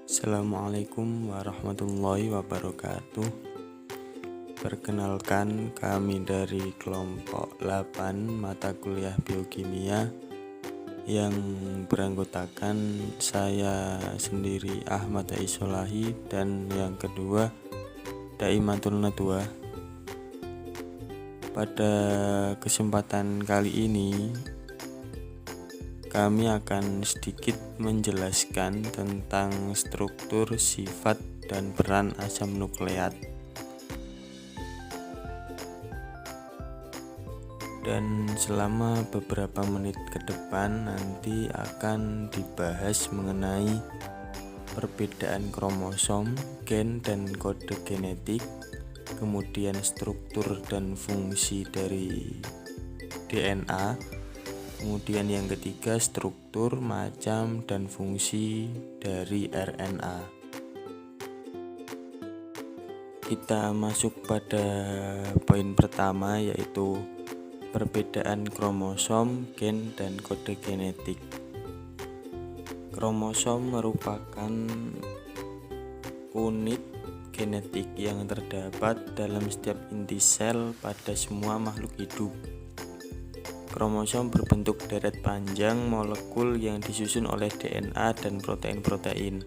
Assalamualaikum warahmatullahi wabarakatuh. Perkenalkan, kami dari kelompok 8 mata kuliah biokimia yang beranggotakan saya sendiri Ahmad Aisolahi dan yang kedua Daimatul Nadwa. Pada kesempatan kali ini kami akan sedikit menjelaskan tentang struktur, sifat, dan peran asam nukleat. Dan selama beberapa menit ke depan nanti akan dibahas mengenai perbedaan kromosom, gen, dan kode genetik, kemudian struktur dan fungsi dari DNA, kemudian yang ketiga struktur, macam, dan fungsi dari RNA. Kita masuk pada poin pertama, yaitu perbedaan kromosom, gen, dan kode genetik. Kromosom merupakan unit genetik yang terdapat dalam setiap inti sel pada semua makhluk hidup. Kromosom berbentuk deret panjang molekul yang disusun oleh DNA dan protein-protein.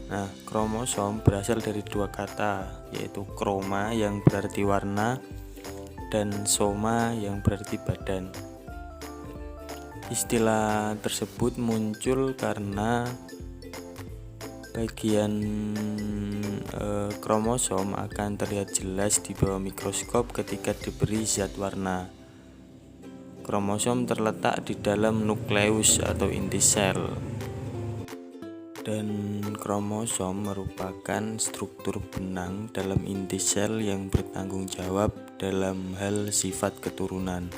Nah, kromosom berasal dari dua kata, yaitu kroma yang berarti warna dan soma yang berarti badan. Istilah tersebut muncul karena bagian kromosom akan terlihat jelas di bawah mikroskop ketika diberi zat warna. Kromosom terletak di dalam nukleus atau inti sel, dan kromosom merupakan struktur benang dalam inti sel yang bertanggung jawab dalam hal sifat keturunan.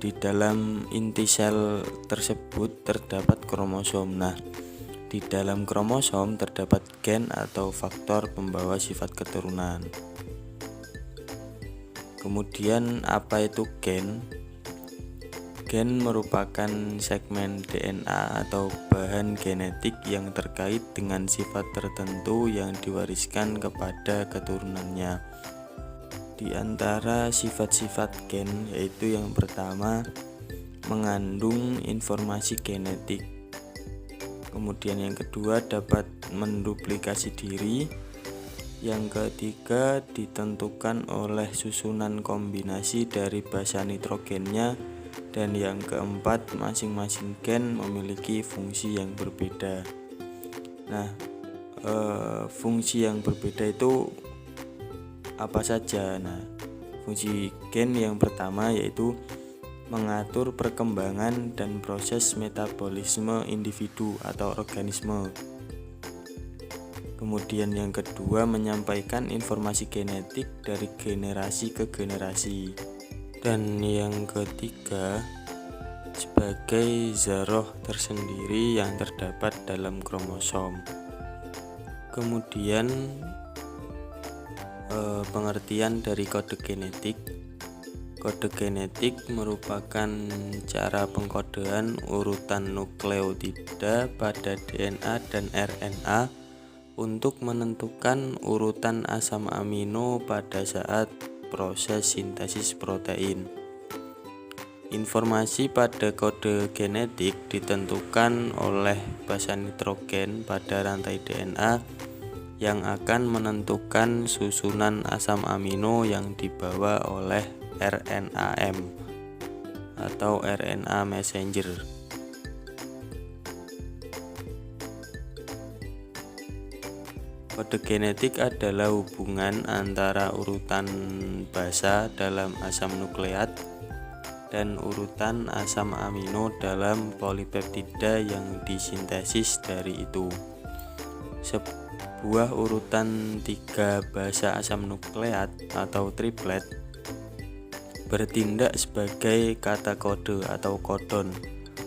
Di dalam inti sel tersebut terdapat kromosom. Nah, di dalam kromosom terdapat gen atau faktor pembawa sifat keturunan. Kemudian apa itu gen? Gen merupakan segmen DNA atau bahan genetik yang terkait dengan sifat tertentu yang diwariskan kepada keturunannya. Di antara sifat-sifat gen yaitu yang pertama, mengandung informasi genetik. Kemudian yang kedua, dapat menduplikasi diri. Yang ketiga, ditentukan oleh susunan kombinasi dari basa nitrogennya. Dan yang keempat, masing-masing gen memiliki fungsi yang berbeda. Nah, fungsi yang berbeda itu apa saja? Nah, fungsi gen yang pertama yaitu mengatur perkembangan dan proses metabolisme individu atau organisme. Kemudian yang kedua, menyampaikan informasi genetik dari generasi ke generasi. Dan yang ketiga, sebagai zaroh tersendiri yang terdapat dalam kromosom. Kemudian pengertian dari kode genetik. Kode genetik merupakan cara pengkodean urutan nukleotida pada DNA dan RNA untuk menentukan urutan asam amino pada saat proses sintesis protein. Informasi pada kode genetik ditentukan oleh basa nitrogen pada rantai DNA yang akan menentukan susunan asam amino yang dibawa oleh RNAM atau RNA messenger. Kode genetik adalah hubungan antara urutan basa dalam asam nukleat dan urutan asam amino dalam polipeptida yang disintesis dari itu. Sebuah urutan 3 basa asam nukleat atau triplet bertindak sebagai kata kode atau kodon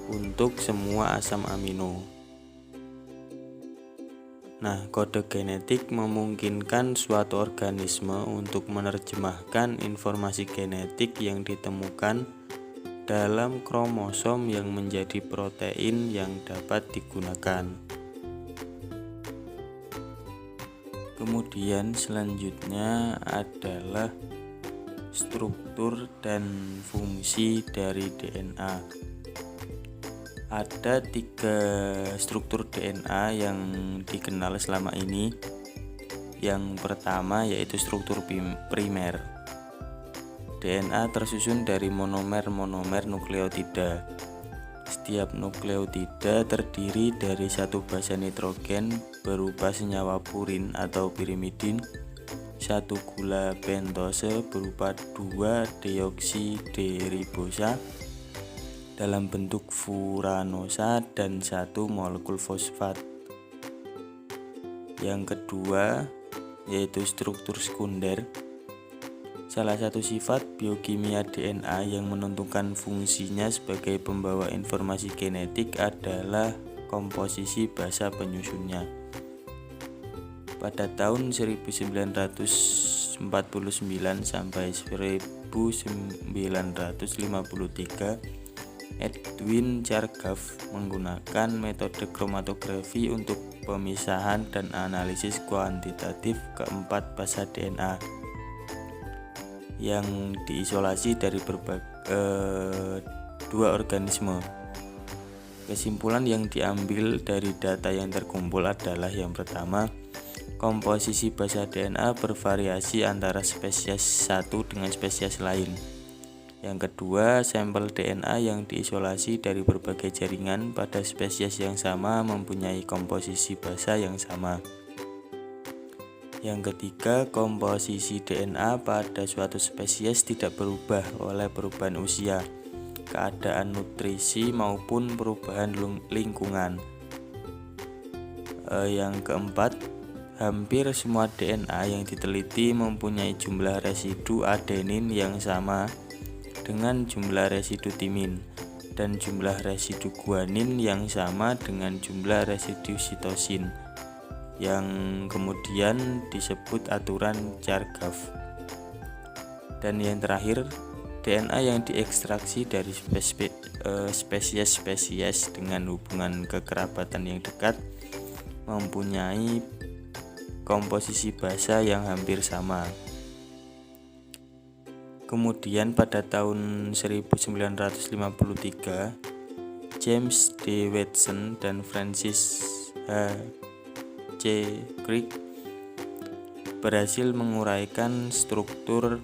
untuk semua asam amino. Nah, kode genetik memungkinkan suatu organisme untuk menerjemahkan informasi genetik yang ditemukan dalam kromosom yang menjadi protein yang dapat digunakan. Kemudian selanjutnya adalah struktur dan fungsi dari DNA. Ada 3 struktur DNA yang dikenal selama ini. Yang pertama yaitu struktur primer. DNA tersusun dari monomer-monomer nukleotida. Setiap nukleotida terdiri dari satu basa nitrogen berupa senyawa purin atau pirimidin, satu gula pentose berupa 2-deoksiribosa dalam bentuk furanosa dan satu molekul fosfat. Yang kedua yaitu struktur sekunder. Salah satu sifat biokimia DNA yang menentukan fungsinya sebagai pembawa informasi genetik adalah komposisi basa penyusunnya. Pada tahun 1949 sampai 1953, Edwin Chargaff menggunakan metode kromatografi untuk pemisahan dan analisis kuantitatif keempat basa DNA yang diisolasi dari dua organisme. Kesimpulan yang diambil dari data yang terkumpul adalah yang pertama, komposisi basa DNA bervariasi antara spesies satu dengan spesies lain. Yang kedua, sampel DNA yang diisolasi dari berbagai jaringan pada spesies yang sama mempunyai komposisi basa yang sama. Yang ketiga, komposisi DNA pada suatu spesies tidak berubah oleh perubahan usia, keadaan nutrisi maupun perubahan lingkungan. Yang keempat, hampir semua DNA yang diteliti mempunyai jumlah residu adenin yang sama dengan jumlah residu timin dan jumlah residu guanin yang sama dengan jumlah residu sitosin, yang kemudian disebut aturan Chargaff. Dan yang terakhir, DNA yang diekstraksi dari spesies-spesies dengan hubungan kekerabatan yang dekat mempunyai komposisi basa yang hampir sama. Kemudian pada tahun 1953, James D. Watson dan Francis C. Crick berhasil menguraikan struktur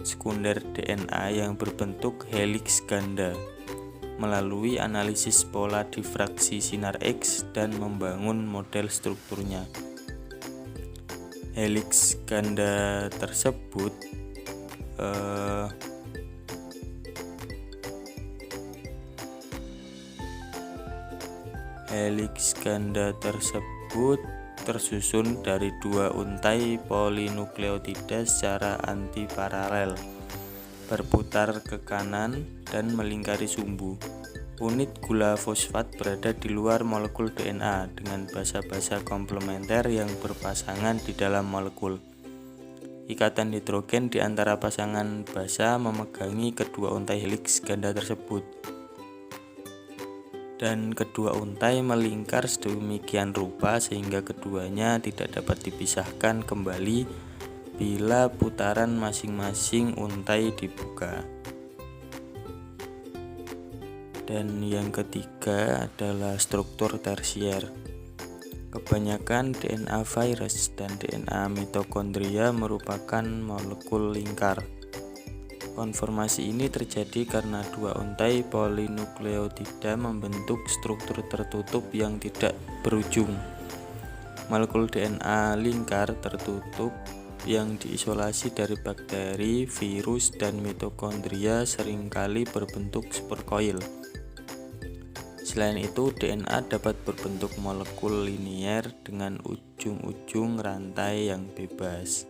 sekunder DNA yang berbentuk heliks ganda melalui analisis pola difraksi sinar X dan membangun model strukturnya. Heliks ganda tersebut tersusun dari dua untai polinukleotida secara antiparalel, berputar ke kanan dan melingkari sumbu. Unit gula fosfat berada di luar molekul DNA dengan basa-basa komplementer yang berpasangan di dalam molekul. Ikatan hidrogen di antara pasangan basa memegangi kedua untai heliks ganda tersebut. Dan kedua untai melingkar sedemikian rupa sehingga keduanya tidak dapat dipisahkan kembali bila putaran masing-masing untai dibuka. Dan yang ketiga adalah struktur tersier. Kebanyakan DNA virus dan DNA mitokondria merupakan molekul lingkar. Konformasi ini terjadi karena dua untai polinukleotida membentuk struktur tertutup yang tidak berujung. Molekul DNA lingkar tertutup yang diisolasi dari bakteri, virus, dan mitokondria seringkali berbentuk supercoil. Selain itu, DNA dapat berbentuk molekul linier dengan ujung-ujung rantai yang bebas.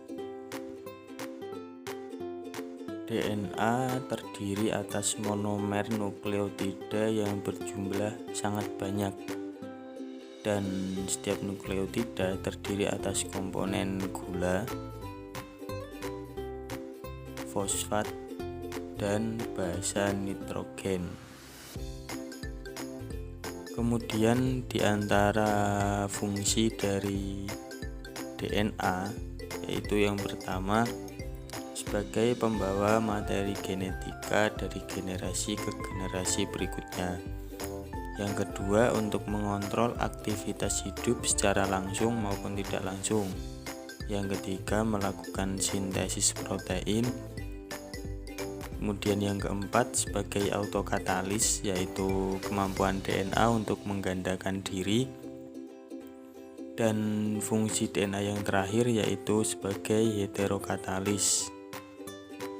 DNA terdiri atas monomer nukleotida yang berjumlah sangat banyak, dan setiap nukleotida terdiri atas komponen gula, fosfat, dan basa nitrogen. Kemudian di antara fungsi dari DNA, yaitu yang pertama sebagai pembawa materi genetika dari generasi ke generasi berikutnya. Yang kedua, untuk mengontrol aktivitas hidup secara langsung maupun tidak langsung. Yang ketiga, melakukan sintesis protein. Kemudian yang keempat, sebagai autokatalis, yaitu kemampuan DNA untuk menggandakan diri. Dan fungsi DNA yang terakhir yaitu sebagai heterokatalis,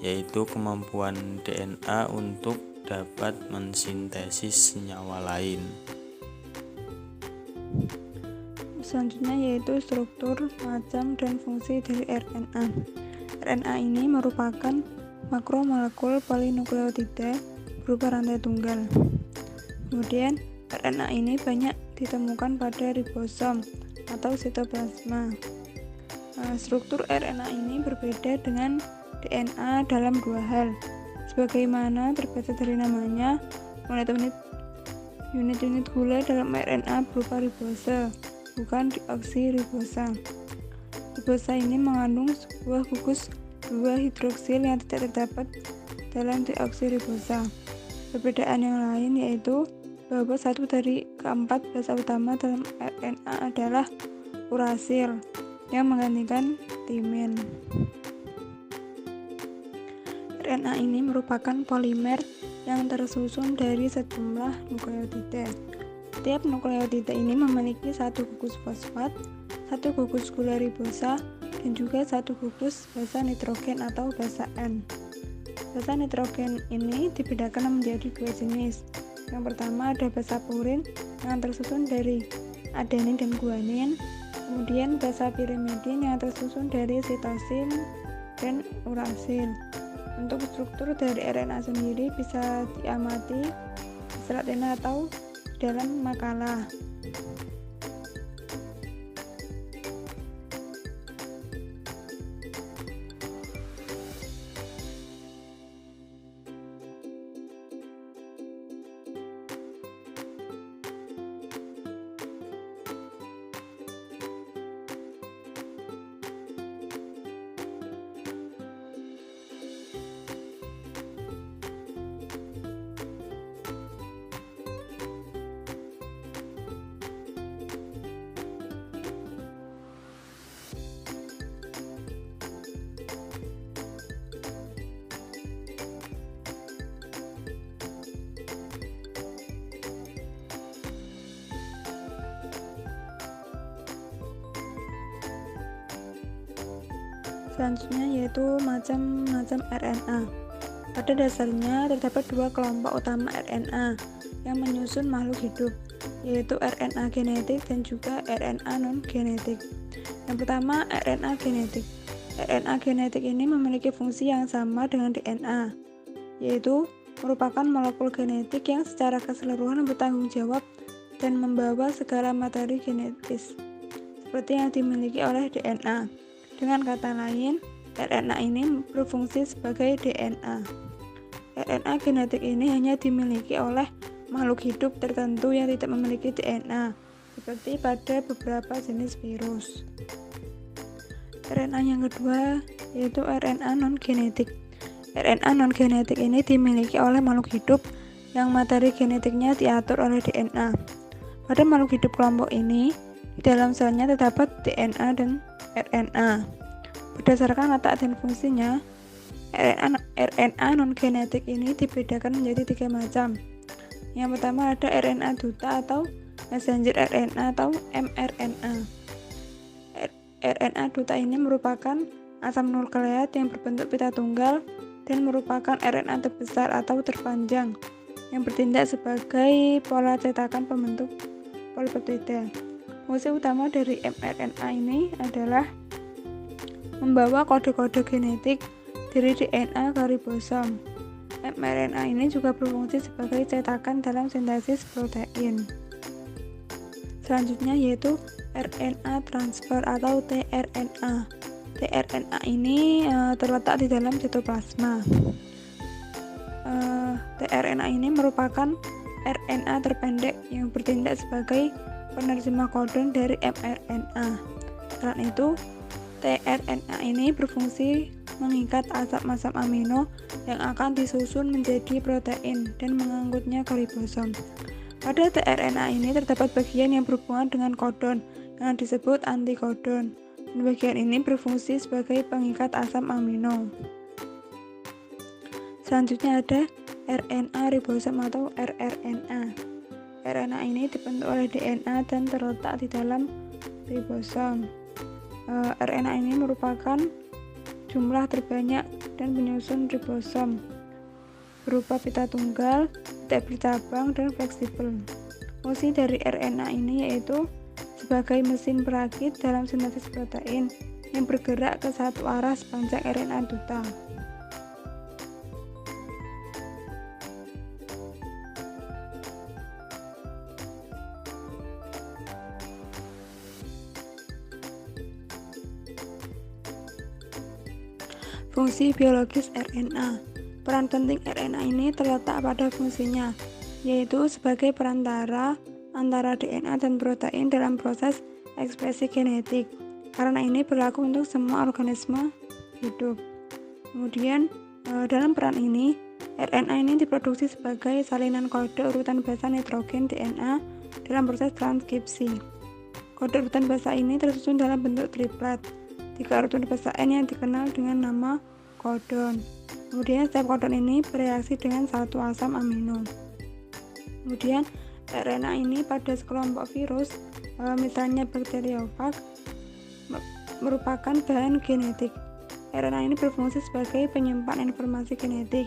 yaitu kemampuan DNA untuk dapat mensintesis senyawa lain. Selanjutnya yaitu struktur, macam, dan fungsi dari RNA. RNA ini merupakan makromolekul polinukleotida berupa rantai tunggal. Kemudian RNA ini banyak ditemukan pada ribosom atau sitoplasma. Struktur RNA ini berbeda dengan DNA dalam dua hal. Sebagaimana terbaca dari namanya, unit-unit gula dalam RNA berupa ribose, bukan deoksiribosa. Ribosa ini mengandung sebuah gugus 2 hidroksil yang tidak terdapat dalam deoksiribosa. Perbedaan yang lain yaitu bahwa satu dari keempat basa utama dalam RNA adalah urasil yang menggantikan timin. RNA ini merupakan polimer yang tersusun dari sejumlah nukleotida. Setiap nukleotida ini memiliki satu gugus fosfat, satu gugus gula ribosa, dan juga satu gugus basa nitrogen atau basa N. Basa nitrogen ini dibedakan menjadi dua jenis. Yang pertama ada basa purin yang tersusun dari adenin dan guanin, kemudian basa pirimidin yang tersusun dari sitosin dan urasil. Untuk struktur dari RNA sendiri bisa diamati di slide ini atau dalam makalah. Selanjutnya yaitu macam-macam RNA. Pada dasarnya terdapat dua kelompok utama RNA yang menyusun makhluk hidup, yaitu RNA genetik dan juga RNA non-genetik. Yang pertama, RNA genetik. RNA genetik ini memiliki fungsi yang sama dengan DNA, yaitu merupakan molekul genetik yang secara keseluruhan bertanggung jawab dan membawa segala materi genetis, seperti yang dimiliki oleh DNA. Dengan kata lain, RNA ini berfungsi sebagai DNA. RNA genetik ini hanya dimiliki oleh makhluk hidup tertentu yang tidak memiliki DNA, seperti pada beberapa jenis virus. RNA yang kedua yaitu RNA non-genetik. RNA non-genetik ini dimiliki oleh makhluk hidup yang materi genetiknya diatur oleh DNA. Pada makhluk hidup kelompok ini, di dalam selnya terdapat DNA dan RNA. Berdasarkan letak dan fungsinya, RNA non-genetik ini dibedakan menjadi 3 macam. Yang pertama ada RNA duta atau messenger RNA atau mRNA. RNA duta ini merupakan asam nukleat yang berbentuk pita tunggal dan merupakan RNA terbesar atau terpanjang yang bertindak sebagai pola cetakan pembentuk polipeptida. Fungsi utama dari mRNA ini adalah membawa kode-kode genetik dari DNA ke ribosom. mRNA ini juga berfungsi sebagai cetakan dalam sintesis protein. Selanjutnya yaitu RNA transfer atau tRNA. tRNA ini terletak di dalam sitoplasma. tRNA ini merupakan RNA terpendek yang bertindak sebagai penerjemah kodon dari mRNA. Selain itu, tRNA ini berfungsi mengikat asam-asam amino yang akan disusun menjadi protein dan mengangkutnya ke ribosom. Pada tRNA ini terdapat bagian yang berhubungan dengan kodon yang disebut antikodon, dan bagian ini berfungsi sebagai pengikat asam amino. Selanjutnya ada RNA ribosom atau rRNA. RNA ini dibentuk oleh DNA dan terletak di dalam ribosom. RNA ini merupakan jumlah terbanyak dan penyusun ribosom berupa pita tunggal, tidak bercabang, dan fleksibel. Fungsi dari RNA ini yaitu sebagai mesin perakit dalam sintesis protein yang bergerak ke satu arah sepanjang RNA duta. Fungsi biologis RNA. Peran penting RNA ini terletak pada fungsinya, yaitu sebagai perantara antara DNA dan protein dalam proses ekspresi genetik. Karena ini berlaku untuk semua organisme hidup. Kemudian, dalam peran ini, RNA ini diproduksi sebagai salinan kode urutan basa nitrogen DNA dalam proses transkripsi. Kode urutan basa ini tersusun dalam bentuk triplet. 3 urutan basa N yang dikenal dengan nama kodon. Kemudian setiap kodon ini bereaksi dengan satu asam amino. Kemudian RNA ini pada sekelompok virus, misalnya bakteriofag, merupakan bahan genetik. RNA ini berfungsi sebagai penyimpan informasi genetik,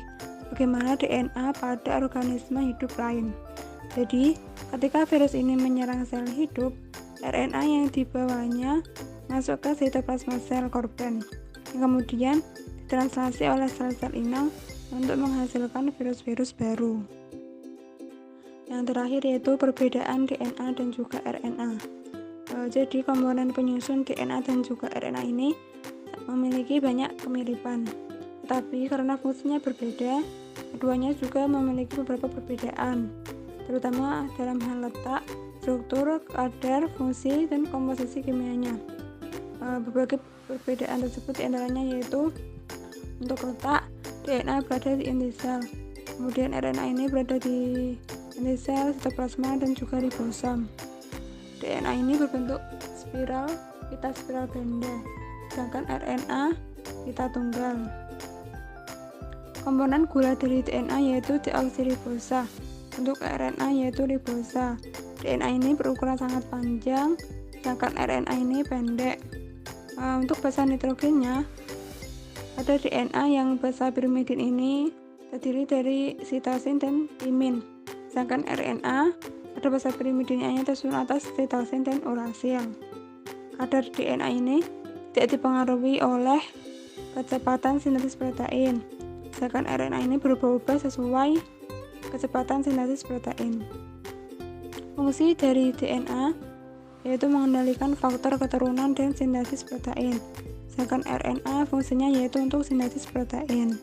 bagaimana DNA pada organisme hidup lain. Jadi, ketika virus ini menyerang sel hidup, RNA yang dibawanya masuk ke sitoplasma sel korban, yang kemudian ditranslasi oleh sel-sel inang untuk menghasilkan virus-virus baru. Yang terakhir yaitu perbedaan DNA dan juga RNA. Jadi komponen penyusun DNA dan juga RNA ini memiliki banyak kemiripan, tetapi karena fungsinya berbeda, keduanya juga memiliki beberapa perbedaan, terutama dalam hal letak, struktur, kadar, fungsi, dan komposisi kimianya. Berbagai perbedaan tersebut diantaranya yaitu untuk letak, DNA berada di inti sel, kemudian RNA ini berada di inti sel, sitoplasma, dan juga ribosom. DNA ini berbentuk spiral, pita spiral ganda, sedangkan RNA pita tunggal. Komponen gula dari DNA yaitu deoksiribosa, untuk RNA yaitu ribosa. DNA ini berukuran sangat panjang, sedangkan RNA ini pendek. Untuk basa nitrogennya, pada DNA yang basa pirimidin ini terdiri dari sitosin dan timin, sedangkan RNA pada basa pirimidinnya tersusun atas sitosin dan urasil. Kadar DNA ini tidak dipengaruhi oleh kecepatan sintesis protein, sedangkan RNA ini berubah-ubah sesuai kecepatan sintesis protein. Fungsi dari DNA yaitu mengendalikan faktor keturunan dan sintesis protein, sedangkan RNA fungsinya yaitu untuk sintesis protein.